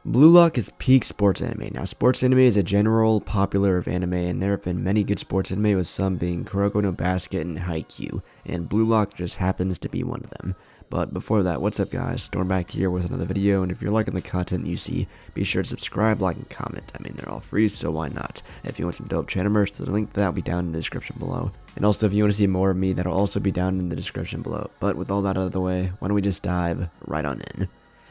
Blue Lock is peak sports anime. Now, sports anime is a general popular of anime, and there have been many good sports anime, with some being Kuroko no Basket and Haikyuu, and Blue Lock just happens to be one of them. But before that, what's up guys, Storm back here with another video, and if you're liking the content you see, be sure to subscribe, like, and comment. I mean, they're all free, so why not? If you want some dope channel merch, the link to that will be down in the description below. And also, if you want to see more of me, that'll also be down in the description below. But with all that out of the way, why don't we just dive right on in.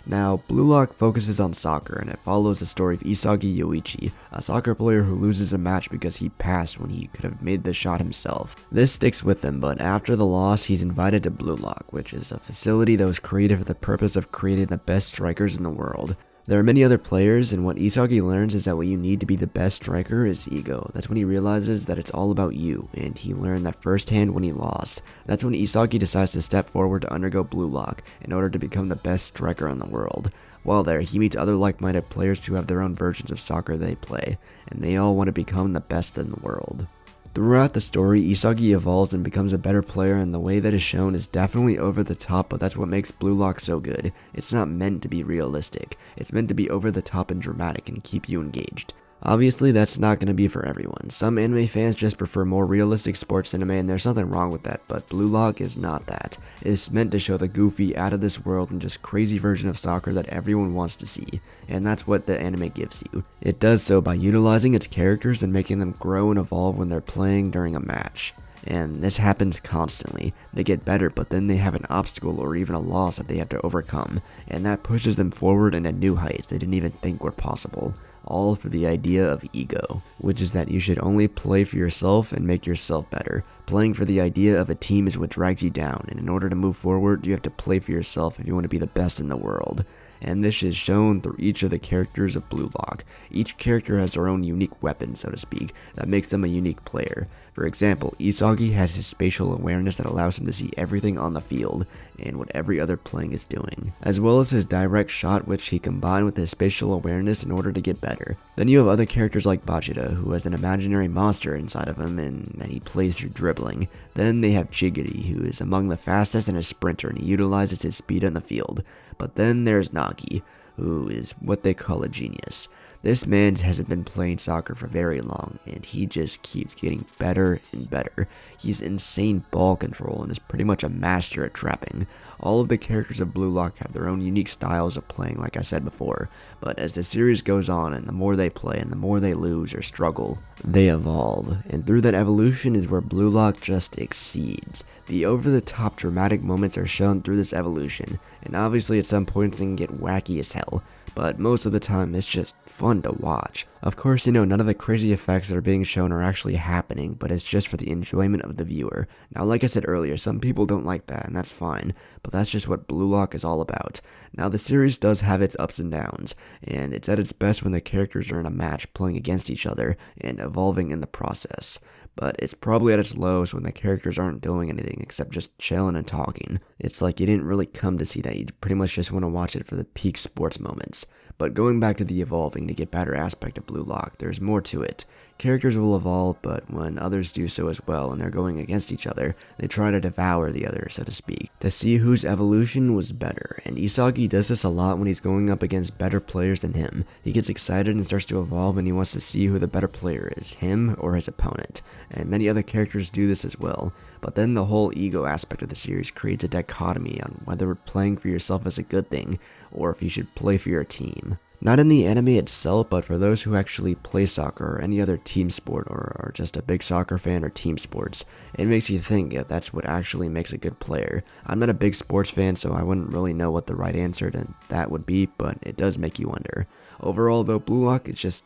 Now, Blue Lock focuses on soccer, and it follows the story of Isagi Yoichi, a soccer player who loses a match because he passed when he could have made the shot himself. This sticks with him, but after the loss, he's invited to Blue Lock, which is a facility that was created for the purpose of creating the best strikers in the world. There are many other players, and what Isagi learns is that what you need to be the best striker is ego. That's when he realizes that it's all about you, and he learned that firsthand when he lost. That's when Isagi decides to step forward to undergo Blue Lock in order to become the best striker in the world. While there, he meets other like-minded players who have their own versions of soccer they play, and they all want to become the best in the world. Throughout the story, Isagi evolves and becomes a better player, and the way that is shown is definitely over the top, but that's what makes Blue Lock so good. It's not meant to be realistic. It's meant to be over the top and dramatic and keep you engaged. Obviously, that's not going to be for everyone. Some anime fans just prefer more realistic sports anime, and there's nothing wrong with that, but Blue Lock is not that. It's meant to show the goofy, out of this world, and just crazy version of soccer that everyone wants to see, and that's what the anime gives you. It does so by utilizing its characters and making them grow and evolve when they're playing during a match. And this happens constantly. They get better, but then they have an obstacle or even a loss that they have to overcome, and that pushes them forward into new heights they didn't even think were possible. All for the idea of ego, which is that you should only play for yourself and make yourself better. Playing for the idea of a team is what drags you down, and in order to move forward, you have to play for yourself if you want to be the best in the world. And this is shown through each of the characters of Blue Lock. Each character has their own unique weapon, so to speak, that makes them a unique player. For example, Isagi has his spatial awareness that allows him to see everything on the field and what every other playing is doing, as well as his direct shot, which he combined with his spatial awareness in order to get better. Then you have other characters like Bachita, who has an imaginary monster inside of him and that he plays through dribbling. Then they have Chigiri, who is among the fastest and a sprinter, and he utilizes his speed on the field. But then there's Nagi, who is what they call a genius. This man hasn't been playing soccer for very long, and he just keeps getting better and better. He's insane ball control and is pretty much a master at trapping. All of the characters of Blue Lock have their own unique styles of playing, like I said before, but as the series goes on and the more they play and the more they lose or struggle, they evolve, and through that evolution is where Blue Lock just exceeds. The over-the-top dramatic moments are shown through this evolution, and obviously at some points they can get wacky as hell, but most of the time it's just fun to watch. Of course, none of the crazy effects that are being shown are actually happening, but it's just for the enjoyment of the viewer. Now, like I said earlier, some people don't like that, and that's fine, but that's just what Blue Lock is all about. Now, the series does have its ups and downs, and it's at its best when the characters are in a match playing against each other and evolving in the process. But it's probably at its lowest when the characters aren't doing anything except just chilling and talking. It's like you didn't really come to see that, you pretty much just want to watch it for the peak sports moments. But going back to the evolving to get better aspect of Blue Lock, there's more to it. Characters will evolve, but when others do so as well and they're going against each other, they try to devour the other, so to speak, to see whose evolution was better. And Isagi does this a lot when he's going up against better players than him. He gets excited and starts to evolve, and he wants to see who the better player is, him or his opponent. And many other characters do this as well. But then the whole ego aspect of the series creates a dichotomy on whether playing for yourself is a good thing, or if you should play for your team. Not in the anime itself, but for those who actually play soccer or any other team sport, or are just a big soccer fan or team sports, it makes you think if that's what actually makes a good player. I'm not a big sports fan, so I wouldn't really know what the right answer to that would be, but it does make you wonder. Overall though, Blue Lock, it's just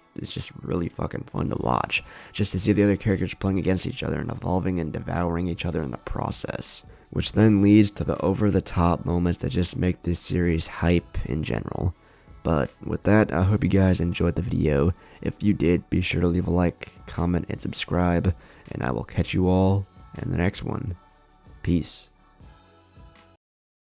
really fucking fun to watch, just to see the other characters playing against each other and evolving and devouring each other in the process, which then leads to the over-the-top moments that just make this series hype in general. But with that, I hope you guys enjoyed the video. If you did, be sure to leave a like, comment, and subscribe, and I will catch you all in the next one. Peace.